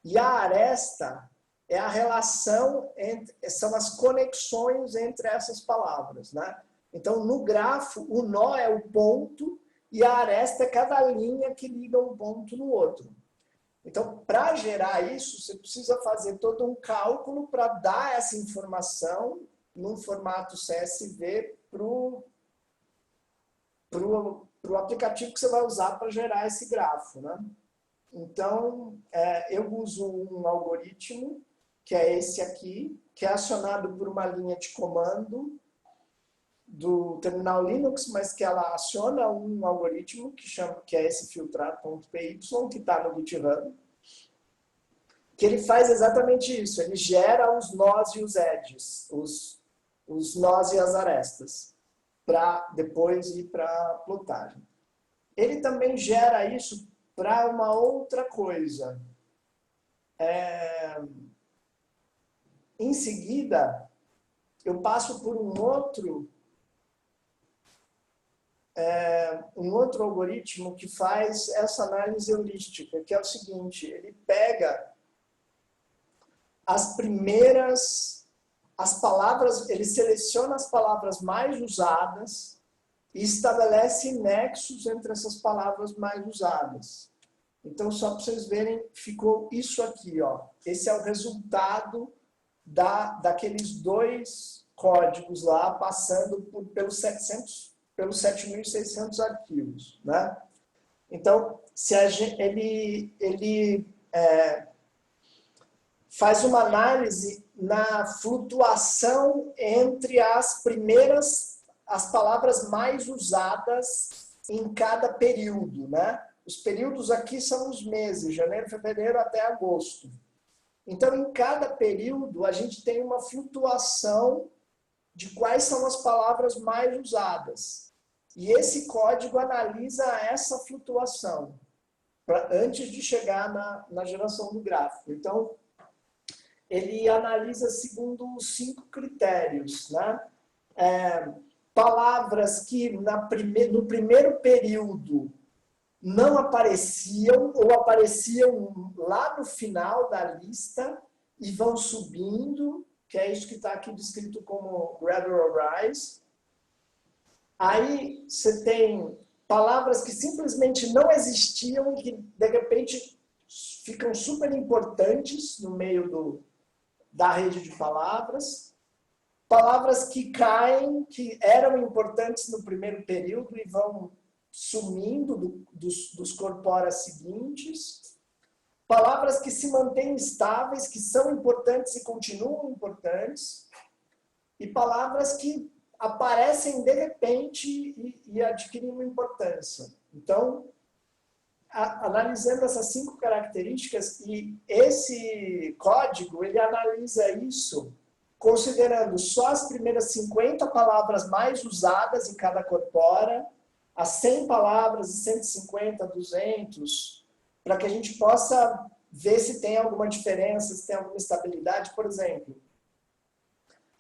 E a aresta é a relação, são as conexões entre essas palavras, né? Então, no grafo, o nó é o ponto e a aresta é cada linha que liga um ponto no outro. Então, para gerar isso, você precisa fazer todo um cálculo para dar essa informação num formato CSV para o aplicativo que você vai usar para gerar esse grafo, né? Então, eu uso um algoritmo, que é esse aqui, que é acionado por uma linha de comando do terminal Linux, mas que ela aciona um algoritmo que é esse filtrar.py, que está no GitHub, que ele faz exatamente isso. Ele gera os nós e os edges, os nós e as arestas, para depois ir para a plotagem. Ele também gera isso para uma outra coisa. Em seguida, eu passo por um outro algoritmo que faz essa análise heurística, que é o seguinte: ele pega as palavras, ele seleciona as palavras mais usadas e estabelece nexos entre essas palavras mais usadas. Então, só para vocês verem, ficou isso aqui, ó. Esse é o resultado daqueles 2 códigos lá, passando pelos 7.600 arquivos, né? Então, ele faz uma análise na flutuação entre as palavras mais usadas em cada período, né? Os períodos aqui são os meses, janeiro, fevereiro até agosto. Então, em cada período, a gente tem uma flutuação de quais são as palavras mais usadas. E esse código analisa essa flutuação antes de chegar na geração do gráfico. Então, ele analisa segundo 5 critérios, né? Palavras que no primeiro período não apareciam ou apareciam lá no final da lista e vão subindo, que é isso que está aqui descrito como gradual rise. Aí você tem palavras que simplesmente não existiam e que, de repente, ficam super importantes no meio da rede de palavras. Palavras que caem, que eram importantes no primeiro período e vão sumindo dos corporas seguintes. Palavras que se mantêm estáveis, que são importantes e continuam importantes. E palavras que aparecem de repente e adquirem uma importância. Então, analisando essas 5 características, e esse código, ele analisa isso considerando só as primeiras 50 palavras mais usadas em cada corpora, as 100 palavras e 150, 200, para que a gente possa ver se tem alguma diferença, se tem alguma estabilidade. Por exemplo,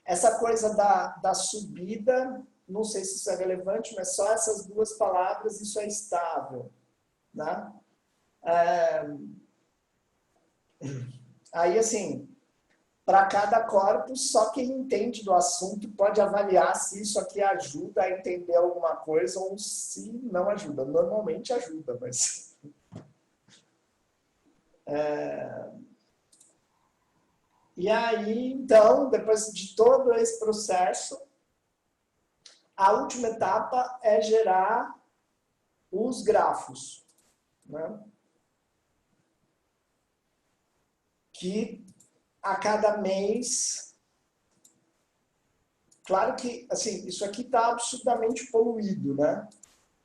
essa coisa da subida, não sei se isso é relevante, mas só essas 2 palavras, isso é estável. Né? Aí, assim, para cada corpus, só quem entende do assunto pode avaliar se isso aqui ajuda a entender alguma coisa ou se não ajuda. Normalmente ajuda, mas... E aí, então, depois de todo esse processo, a última etapa é gerar os grafos, né? Que a cada mês... Claro que, assim, isso aqui está absurdamente poluído, né?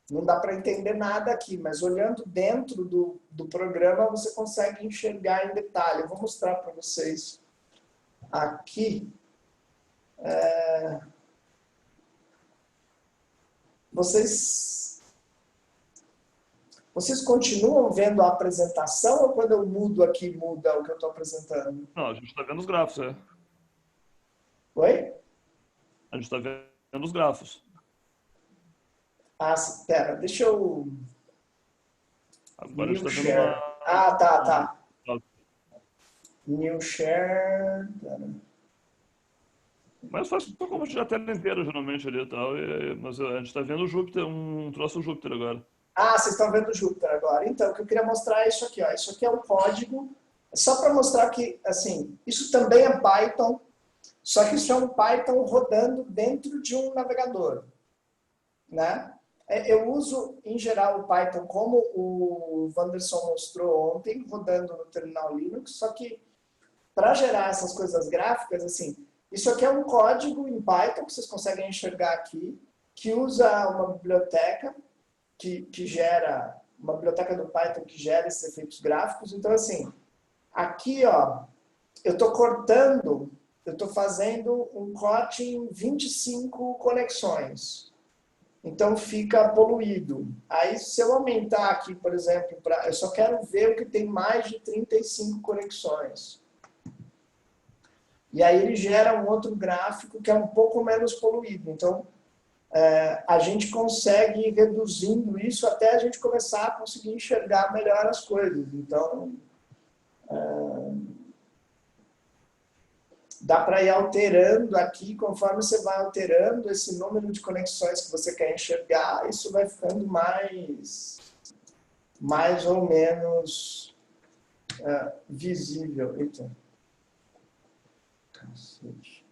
Não dá para entender nada aqui, mas olhando dentro do programa, você consegue enxergar em detalhe. Eu vou mostrar para vocês aqui. Vocês continuam vendo a apresentação ou quando eu mudo aqui, muda o que eu estou apresentando? Não, a gente está vendo os grafos, é. Oi? A gente está vendo os grafos. Ah, espera, deixa eu... Agora a gente New está vendo share. uma... Ah, tá. New share... Pera. Mas faz como já a tela inteira, geralmente, ali e tal. Mas a gente está vendo o Júpiter, um troço Júpiter agora. Ah, vocês estão vendo o Júpiter agora. Então, o que eu queria mostrar é isso aqui. Ó. Isso aqui é um código, só para mostrar que, assim, isso também é Python, só que isso é um Python rodando dentro de um navegador, né? Eu uso, em geral, o Python como o Wanderson mostrou ontem, rodando no terminal Linux, só que para gerar essas coisas gráficas, assim, isso aqui é um código em Python, que vocês conseguem enxergar aqui, que usa uma biblioteca que gera, uma biblioteca do Python que gera esses efeitos gráficos. Então, assim, aqui, ó, eu estou cortando, eu estou fazendo um corte em 25 conexões. Então, fica poluído. Aí, se eu aumentar aqui, por exemplo, eu só quero ver o que tem mais de 35 conexões. E aí ele gera um outro gráfico que é um pouco menos poluído. Então, a gente consegue ir reduzindo isso até a gente começar a conseguir enxergar melhor as coisas. Então, dá para ir alterando aqui, conforme você vai alterando esse número de conexões que você quer enxergar, isso vai ficando mais ou menos visível. Eita. Cacete.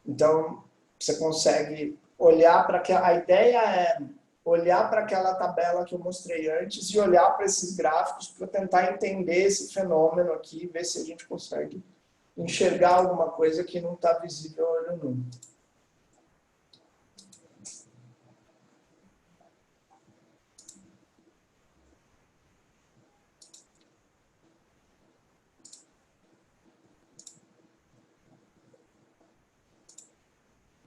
Então, você consegue olhar para aquela... A ideia é olhar para aquela tabela que eu mostrei antes e olhar para esses gráficos para tentar entender esse fenômeno aqui, ver se a gente consegue enxergar alguma coisa que não está visível a olho nu.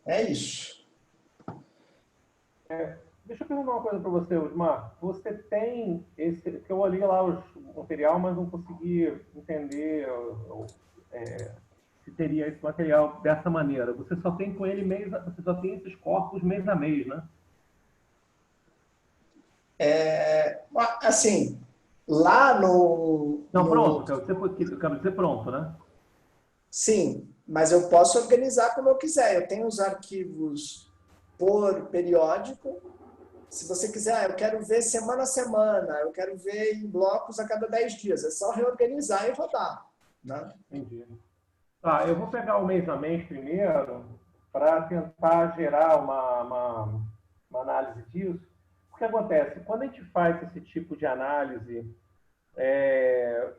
É isso. Deixa eu perguntar uma coisa para você, Osmar. Você tem esse... Porque eu olhei lá o material, mas não consegui entender se teria esse material dessa maneira. Você só tem com ele você só tem esses corpos mês a mês, né? Assim, lá no... Não, pronto. Eu quero dizer pronto, né? Sim, mas eu posso organizar como eu quiser. Eu tenho os arquivos por periódico. Se você quiser, eu quero ver semana a semana, eu quero ver em blocos a cada 10 dias. É só reorganizar e rodar. Né? Entendi. Tá, eu vou pegar o mês a mês primeiro para tentar gerar uma análise disso. O que acontece? Quando a gente faz esse tipo de análise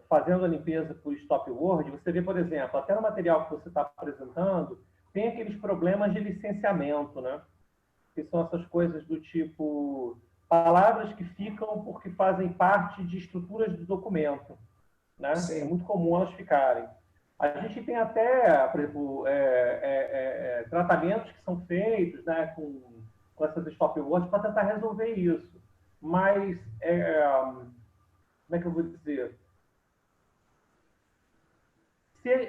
fazendo a limpeza por Stop Word, você vê, por exemplo, até no material que você está apresentando, tem aqueles problemas de licenciamento, né? Que são essas coisas do tipo palavras que ficam porque fazem parte de estruturas do documento, né? Sim. É muito comum elas ficarem. A gente tem até, por exemplo, tratamentos que são feitos, né, com essas stop words para tentar resolver isso. Mas, como é que eu vou dizer?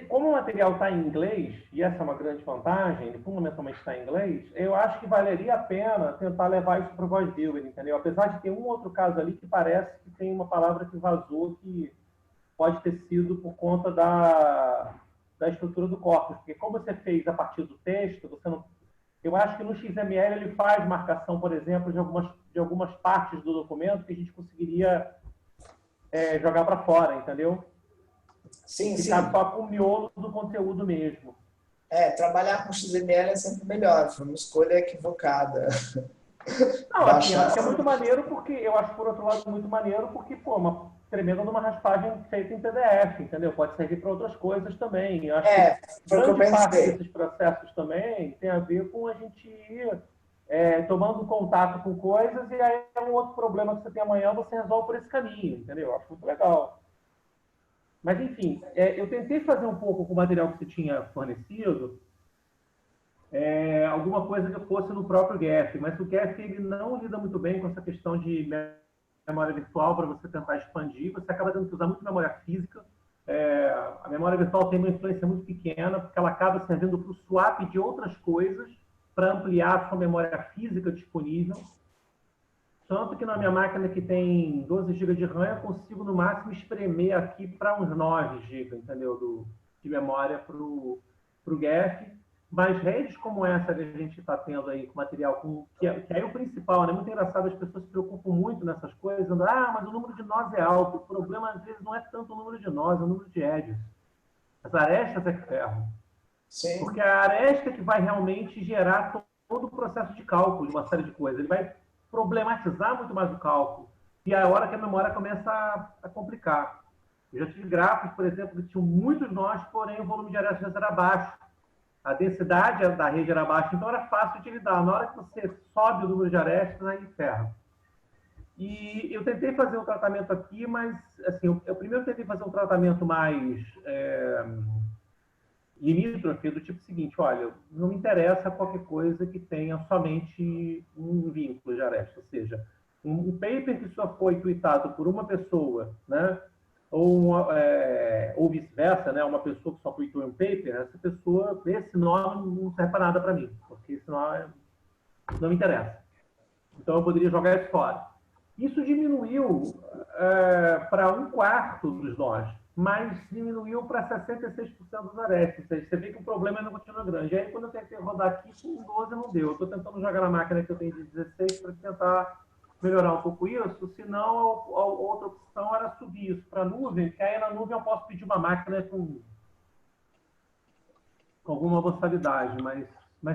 Como o material está em inglês, e essa é uma grande vantagem, ele fundamentalmente está em inglês, eu acho que valeria a pena tentar levar isso para o Voice Builder, entendeu? Apesar de ter um outro caso ali que parece que tem uma palavra que vazou que pode ter sido por conta da estrutura do corpus, porque como você fez a partir do texto, você não... Eu acho que no XML ele faz marcação, por exemplo, de algumas partes do documento que a gente conseguiria jogar para fora, entendeu? Sim, Ficar sim. só com o miolo do conteúdo mesmo. Trabalhar com XML é sempre melhor, foi uma escolha equivocada. Não, assim, acho que é muito maneiro porque, eu acho, por outro lado, muito maneiro porque, pô, uma tremenda numa raspagem feita em PDF, entendeu? Pode servir para outras coisas também. Eu acho que foi o que eu grande parte pensei. desses processos também tem a ver com a gente ir tomando contato com coisas e aí é um outro problema que você tem amanhã, você resolve por esse caminho, entendeu? Eu acho muito legal. Mas, enfim, eu tentei fazer um pouco com o material que você tinha fornecido, alguma coisa que fosse no próprio GEF, mas o GEF ele não lida muito bem com essa questão de memória virtual para você tentar expandir, você acaba tendo que usar muito memória física. A memória virtual tem uma influência muito pequena, porque ela acaba servindo para o swap de outras coisas para ampliar a sua memória física disponível. Tanto que na minha máquina que tem 12 GB de RAM, eu consigo no máximo espremer aqui para uns 9 GB, entendeu? De memória para o GEF. Mas redes como essa que a gente está tendo aí com material, que é o principal, né? Muito engraçado, as pessoas se preocupam muito nessas coisas, mas o número de nós é alto. O problema, às vezes, não é tanto o número de nós, é o número de edges. As arestas é que ferram. Sim. Porque a aresta é que vai realmente gerar todo o processo de cálculo de uma série de coisas. Ele vai problematizar muito mais o cálculo. E é a hora que a memória começa a complicar. Eu já tive gráficos, por exemplo, que tinham muitos nós, porém o volume de arestas era baixo. A densidade da rede era baixa, então era fácil de lidar. Na hora que você sobe o número de arestas, aí ferra. E eu tentei fazer um tratamento aqui, mas assim, eu primeiro tentei fazer um tratamento mais limítrofe, do tipo seguinte: olha, não me interessa qualquer coisa que tenha somente um vínculo de aresta, ou seja, um paper que só foi tweetado por uma pessoa, né? Ou vice-versa, né? Uma pessoa que só tweetou um paper, essa pessoa, esse nome não serve para nada para mim, porque esse nome não me interessa. Então eu poderia jogar isso fora. Isso diminuiu para 1/4 dos nós, mas diminuiu para 66% dos arestas. Ou seja, você vê que o problema ainda continua grande. E aí, quando eu tentei rodar aqui, com 12 não deu. Eu estou tentando jogar na máquina que eu tenho de 16 para tentar melhorar um pouco isso, senão a outra opção era subir isso para a nuvem, que aí na nuvem eu posso pedir uma máquina com alguma boçalidade, mas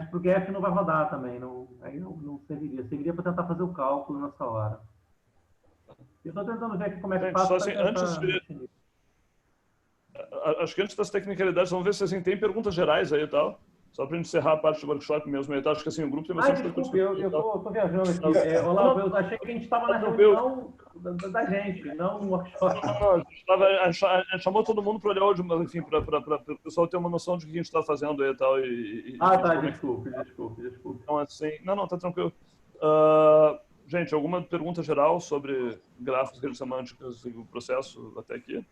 para o GEF não vai rodar também, aí não serviria. Serviria para tentar fazer o cálculo nessa hora. Eu estou tentando ver aqui como é que faço. Assim, acho que antes das tecnicalidades, vamos ver se assim, tem perguntas gerais aí e tal. Só para encerrar a parte do workshop mesmo. Eu acho que assim, o grupo tem bastante coisa. Desculpe, eu estou viajando aqui. Olá, eu achei que a gente estava na reunião da gente, não no workshop. Não, a gente chamou todo mundo para olhar, enfim, para o pessoal ter uma noção de o que a gente está fazendo aí e tal. Desculpe. Então, assim, não, tá tranquilo. Gente, alguma pergunta geral sobre grafos, redes semânticas e o processo até aqui?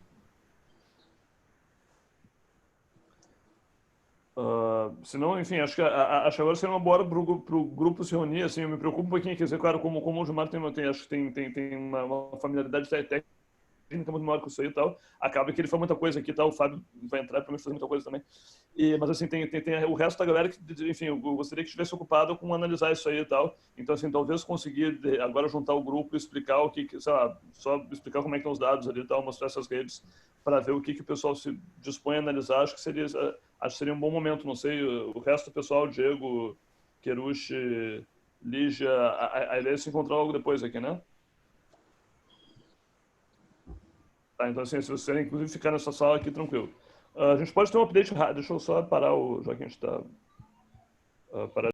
Se não, enfim, acho que agora seria uma boa hora para o grupo se reunir. Assim, eu me preocupo um pouquinho, quer dizer, claro, como o Gilmar acho que tem uma familiaridade técnica muito maior com isso aí e tal, acaba que ele faz muita coisa aqui e tal, o Fábio vai entrar para fazer muita coisa também. Mas assim, tem o resto da galera que, enfim, eu gostaria que estivesse ocupado com analisar isso aí e tal. Então, assim, talvez conseguir agora juntar o grupo e explicar o que, sei lá, só explicar como é que estão os dados ali e tal, mostrar essas redes para ver o que o pessoal se dispõe a analisar. Acho que seria um bom momento, não sei, o resto do pessoal, Diego, Queruche, Lígia, a ideia é se encontrar logo depois aqui, né? Tá, então, assim, se você quer, inclusive, ficar nessa sala aqui, tranquilo. A gente pode ter um update rápido. Deixa eu só parar já que a gente está